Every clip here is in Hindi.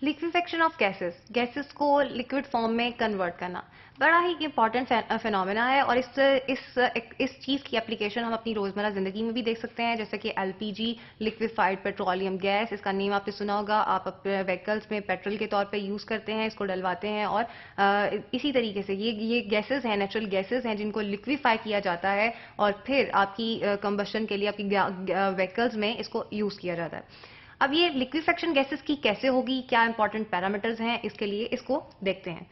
लिक्विफेक्शन ऑफ गैसेस, गैसेस को लिक्विड फॉर्म में कन्वर्ट करना बड़ा ही इंपॉर्टेंट फिनोमेना है। और इस चीज की एप्लीकेशन हम अपनी रोजमर्रा जिंदगी में भी देख सकते हैं, जैसे कि एलपीजी, लिक्विफाइड पेट्रोलियम गैस। इसका नेम आपने सुना होगा, आप अपने व्हीकल्स में पेट्रोल के तौर पे यूज करते हैं, इसको डलवाते हैं। और इसी तरीके से ये गैसेस हैं, नेचुरल गैसेस हैं, जिनको लिक्विफाई किया जाता है और फिर आपकी कंबशन के लिए आपकी व्हीकल्स में इसको यूज किया जाता है। अब ये लिक्विफेक्शन गैसेस की कैसे होगी, क्या इंपॉर्टेंट पैरामीटर्स हैं इसके लिए, इसको देखते हैं।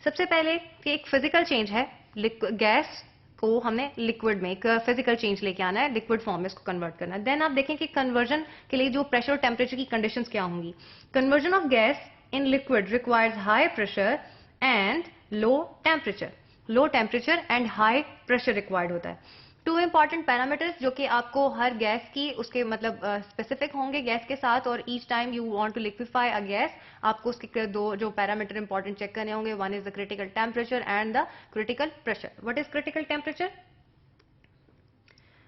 सबसे पहले कि एक फिजिकल चेंज है, गैस को हमने लिक्विड में एक फिजिकल चेंज लेके आना है, लिक्विड फॉर्म में इसको कन्वर्ट करना है। देन आप देखें कि कन्वर्जन के लिए जो प्रेशर और टेम्परेचर की कंडीशंस क्या होंगी। Conversion of gas in liquid requires high pressure and low temperature. Low temperature and high pressure required होता है। टू इंपॉर्टेंट पैरामीटर्स जो कि आपको हर गैस की उसके मतलब स्पेसिफिक होंगे गैस के साथ, और each time you want to liquefy a gas आपको उसके दो जो पैरामीटर इंपॉर्टेंट चेक करने होंगे। One is the critical temperature and the critical pressure. What is critical temperature?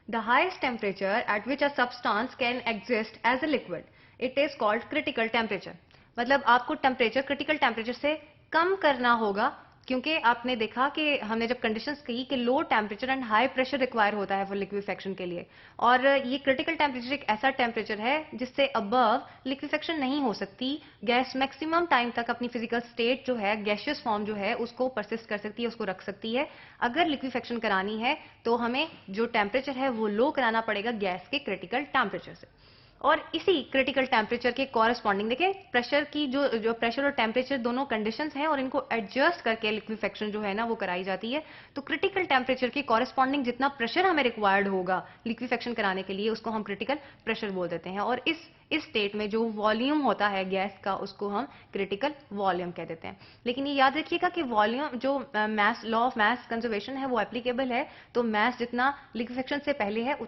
The highest temperature at which a substance can exist as a liquid, it is called critical temperature. मतलब आपको टेम्परेचर क्रिटिकल टेम्परेचर से कम करना होगा, क्योंकि आपने देखा कि हमने जब कंडीशंस कही कि low temperature and high pressure require होता है फॉर लिक्विफेक्शन के लिए, और ये क्रिटिकल टेम्परेचर एक ऐसा टेम्परेचर है जिससे अबव लिक्विफेक्शन नहीं हो सकती। गैस मैक्सिमम टाइम तक अपनी फिजिकल स्टेट जो है, गैशियस फॉर्म जो है, उसको परसिस्ट कर सकती है, उसको रख सकती है। अगर लिक्विफेक्शन करानी है तो हमें जो टेम्परेचर है वो लो कराना पड़ेगा गैस के क्रिटिकल टेम्परेचर से। और इसी क्रिटिकल टेम्परेचर के कॉरेस्पॉन्डिंग देखें, प्रेशर की जो प्रेशर और टेम्परेचर दोनों कंडीशंस हैं, और इनको एडजस्ट करके लिक्विफेक्शन जो है ना वो कराई जाती है। तो क्रिटिकल टेम्परेचर के कॉरेस्पॉन्डिंग जितना प्रेशर हमें रिक्वायर्ड होगा लिक्विफेक्शन कराने के लिए, उसको हम क्रिटिकल प्रेशर बोल देते हैं। और इस स्टेट में जो वॉल्यूम होता है गैस का, उसको हम क्रिटिकल वॉल्यूम कह देते हैं। लेकिन ये याद रखिएगा कि वॉल्यूम जो mass law of mass conservation है वो एप्लीकेबल है, तो मैस जितना लिक्विफेक्शन से पहले है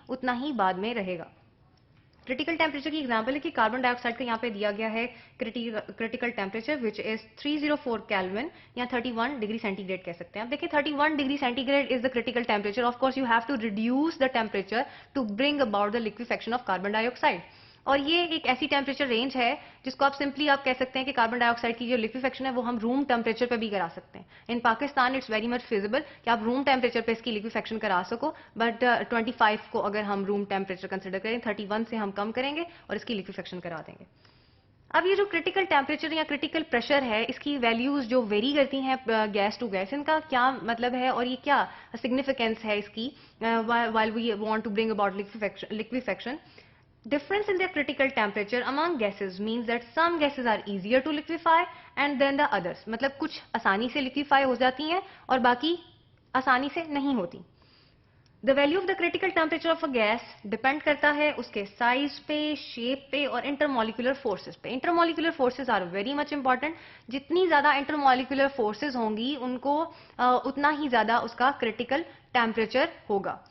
उतना ही बाद में रहेगा। क्रिटिकल टेम्परेचर की एग्जांपल है कि कार्बन डाइऑक्साइड का यहाँ पे दिया गया है critical temperature which is 304 kelvin या 31 डिग्री सेंटीग्रेड कह सकते हैं। आप देखिए 31 degree centigrade is the critical temperature. Of course you have to reduce the temperature to bring about the liquefaction of carbon dioxide. और ये एक ऐसी टेम्परेचर रेंज है जिसको आप सिंपली आप कह सकते हैं कि कार्बन डाइऑक्साइड की जो लिक्विफेक्शन है वो हम रूम टेम्परेचर पे भी करा सकते हैं। In Pakistan it's very much feasible कि आप रूम टेम्परेचर पे इसकी लिक्विफेक्शन करा सको, बट 25 को अगर हम रूम टेम्परेचर कंसिडर करें, 31 से हम कम करेंगे और इसकी लिक्विफेक्शन करा देंगे। अब ये जो क्रिटिकल टेम्परेचर या क्रिटिकल प्रेशर है, इसकी वैल्यूज जो वेरी करती हैं गैस टू गैस, इनका क्या मतलब है और ये क्या सिग्निफिकेंस है इसकी while we want to bring about liquefaction. Difference in their critical temperature among gases means that some gases are easier to liquefy and then the others. मतलब कुछ आसानी से लिक्विफाई हो जाती हैं और बाकी आसानी से नहीं होती। The value of the critical temperature of a gas depend करता है उसके साइज पे, शेप पे और इंटरमोलिकुलर फोर्सेस पे। Intermolecular forces are very much important. जितनी ज्यादा इंटरमोलिकुलर फोर्सेस होंगी उनको उतना ही ज्यादा उसका क्रिटिकल टेम्परेचर होगा।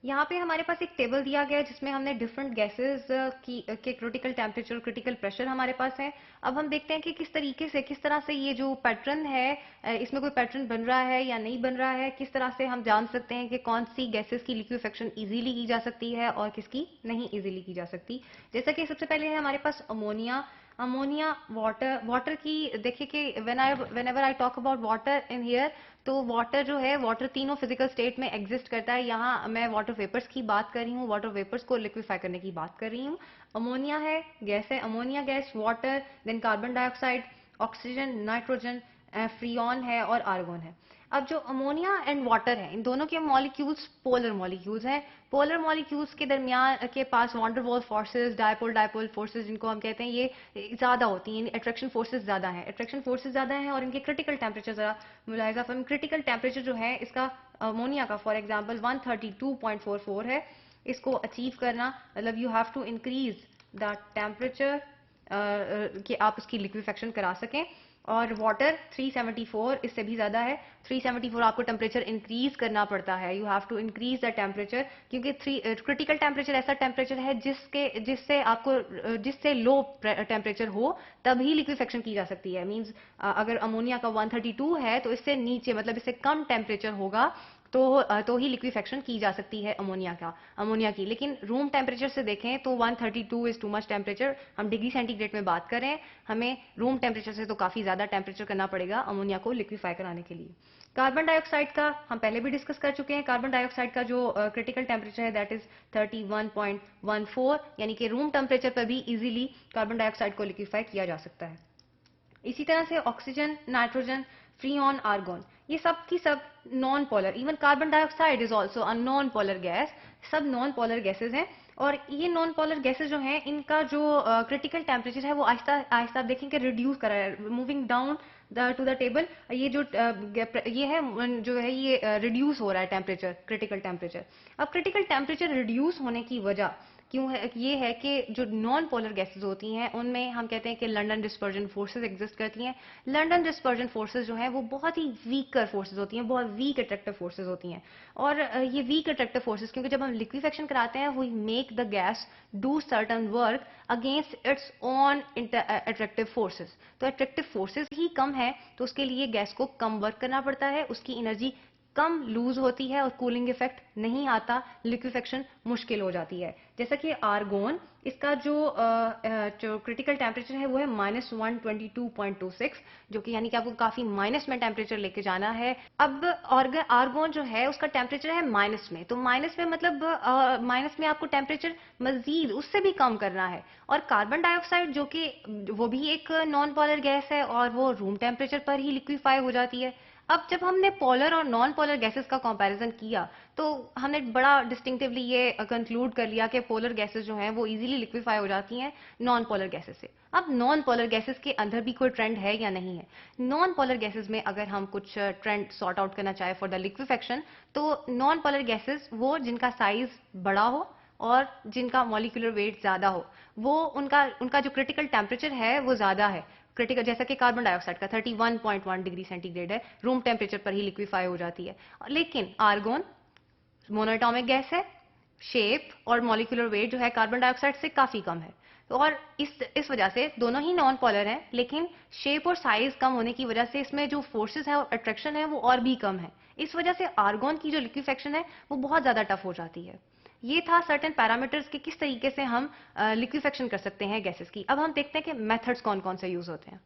यहाँ पे हमारे पास एक टेबल दिया गया है जिसमें हमने डिफरेंट गैसेस के क्रिटिकल टेम्परेचर, क्रिटिकल प्रेशर हमारे पास है। अब हम देखते हैं कि किस तरह से ये जो पैटर्न है, इसमें कोई पैटर्न बन रहा है या नहीं बन रहा है, किस तरह से हम जान सकते हैं कि कौन सी गैसेस की लिक्विफेक्शन इजीली की जा सकती है और किसकी नहीं इजीली की जा सकती। जैसा कि सबसे पहले है हमारे पास अमोनिया, वाटर की देखिए कि whenever I talk about water in here, तो वाटर जो है, वाटर तीनों फिजिकल स्टेट में एग्जिस्ट करता है। यहाँ मैं वाटर वेपर्स की बात कर रही हूँ, वाटर वेपर्स को लिक्विफाई करने की बात कर रही हूँ। अमोनिया है, गैस है, ammonia gas, water, then carbon dioxide, oxygen, nitrogen, freon है और आर्गोन है। अब जो अमोनिया एंड वाटर है, इन दोनों के मॉलिक्यूल्स पोलर मॉलिक्यूल्स हैं। पोलर मॉलिक्यूल्स के दरमियान के पास van der Waals forces, dipole forces जिनको हम कहते हैं, ये ज्यादा होती हैं। अट्रैक्शन फोर्सेस ज्यादा हैं, और इनके क्रिटिकल टेम्परेचर जरा मुलायजा फरमाएं। क्रिटिकल टेम्परेचर जो है इसका अमोनिया का फॉर एग्जाम्पल 132.44 है। इसको अचीव करना मतलब you have to increase the temperature कि आप इसकी लिक्विफेक्शन करा सकें। और वाटर 374, इससे भी ज्यादा है। 374 आपको टेम्परेचर इंक्रीज करना पड़ता है, you have to increase the temperature, क्योंकि क्रिटिकल टेम्परेचर ऐसा टेम्परेचर है जिससे लो टेम्परेचर हो तभी लिक्विफेक्शन की जा सकती है। मींस अगर अमोनिया का 132 है तो इससे नीचे मतलब इससे कम टेम्परेचर होगा तो ही लिक्विफेक्शन की जा सकती है अमोनिया की। लेकिन रूम टेम्परेचर से देखें तो 132 इज टू मच टेम्परेचर। हम डिग्री सेंटीग्रेड में बात करें, हमें रूम टेम्परेचर से तो काफी ज्यादा टेम्परेचर करना पड़ेगा अमोनिया को लिक्विफाई कराने के लिए। कार्बन डाइऑक्साइड का हम पहले भी डिस्कस कर चुके हैं। कार्बन डाइऑक्साइड का जो क्रिटिकल टेम्परेचर है दैट इज 31.14, यानी कि रूम टेम्परेचर पर भी इजीली कार्बन डाइऑक्साइड को लिक्विफाई किया जा सकता है। इसी तरह से ऑक्सीजन, नाइट्रोजन, फ्रीऑन, आर्गोन, ये सब की सब non polar, even carbon dioxide is also a non polar gas, सब नॉन पोलर गैसेज हैं। और ये नॉन पोलर गैसेज जो हैं, इनका जो क्रिटिकल टेम्परेचर है वो आहिस्ता आहिस्ता देखेंगे रिड्यूस कर रहा है, moving down to the table. ये जो ये है जो है ये रिड्यूस हो रहा है टेम्परेचर, क्रिटिकल टेम्परेचर। अब क्रिटिकल टेम्परेचर रिड्यूस होने की वजह क्यों है, ये है कि जो नॉन पोलर गैसेस होती हैं उनमें हम कहते हैं कि लंडन डिस्पर्जन फोर्सेस एग्जिस्ट करती हैं। लंडन डिस्पर्जन फोर्सेस जो हैं वो बहुत ही वीकर फोर्सेस होती हैं, बहुत वीक अट्रैक्टिव फोर्सेस होती हैं। और ये वीक अट्रैक्टिव फोर्सेस, क्योंकि जब हम लिक्विफेक्शन कराते हैं we make the gas do certain work against its own attractive forces. तो अट्रैक्टिव फोर्सेस ही कम है तो उसके लिए गैस को कम वर्क करना पड़ता है, उसकी एनर्जी कम लूज होती है और कूलिंग इफेक्ट नहीं आता, लिक्विफेक्शन मुश्किल हो जाती है। जैसा कि आर्गोन, इसका जो क्रिटिकल टेम्परेचर है वो है -122.26, जो कि यानी कि आपको काफी माइनस में टेम्परेचर लेके जाना है। अब आर्गोन जो है उसका टेम्परेचर है माइनस में, तो माइनस में मतलब माइनस में आपको टेम्परेचर मजीद उससे भी कम करना है। और कार्बन डाइऑक्साइड जो कि वो भी एक नॉन पोलर गैस है और वो रूम टेम्परेचर पर ही लिक्विफाई हो जाती है। अब जब हमने पोलर और नॉन पोलर गैसेस का कंपैरिजन किया तो हमने बड़ा डिस्टिंक्टिवली ये कंक्लूड कर लिया कि पोलर गैसेस जो हैं वो इजीली लिक्विफाई हो जाती हैं नॉन पोलर गैसेस से। अब नॉन पोलर गैसेस के अंदर भी कोई ट्रेंड है या नहीं है? नॉन पोलर गैसेस में अगर हम कुछ ट्रेंड सॉर्ट आउट करना चाहे फॉर द लिक्विफेक्शन, तो नॉन पोलर गैसेस वो जिनका साइज बड़ा हो और जिनका मॉलिक्यूलर वेट ज्यादा हो, वो उनका जो क्रिटिकल टेम्परेचर है वो ज्यादा है। क्रिटिकल जैसा कि कार्बन डाइऑक्साइड का 31.1 डिग्री सेंटीग्रेड है, रूम टेम्परेचर पर ही लिक्विफाई हो जाती है। लेकिन आर्गोन मोनोएटॉमिक गैस है, शेप और मॉलिक्यूलर वेट जो है कार्बन डाइऑक्साइड से काफी कम है। और इस वजह से दोनों ही नॉन पोलर हैं, लेकिन शेप और साइज कम होने की वजह से इसमें जो फोर्सेस है और अट्रैक्शन है वो और भी कम है। इस वजह से आर्गोन की जो लिक्विफेक्शन है वो बहुत ज्यादा टफ हो जाती है। ये था सर्टेन पैरामीटर्स के किस तरीके से हम लिक्विफेक्शन कर सकते हैं गैसेस की। अब हम देखते हैं कि मेथड्स कौन कौन से यूज होते हैं।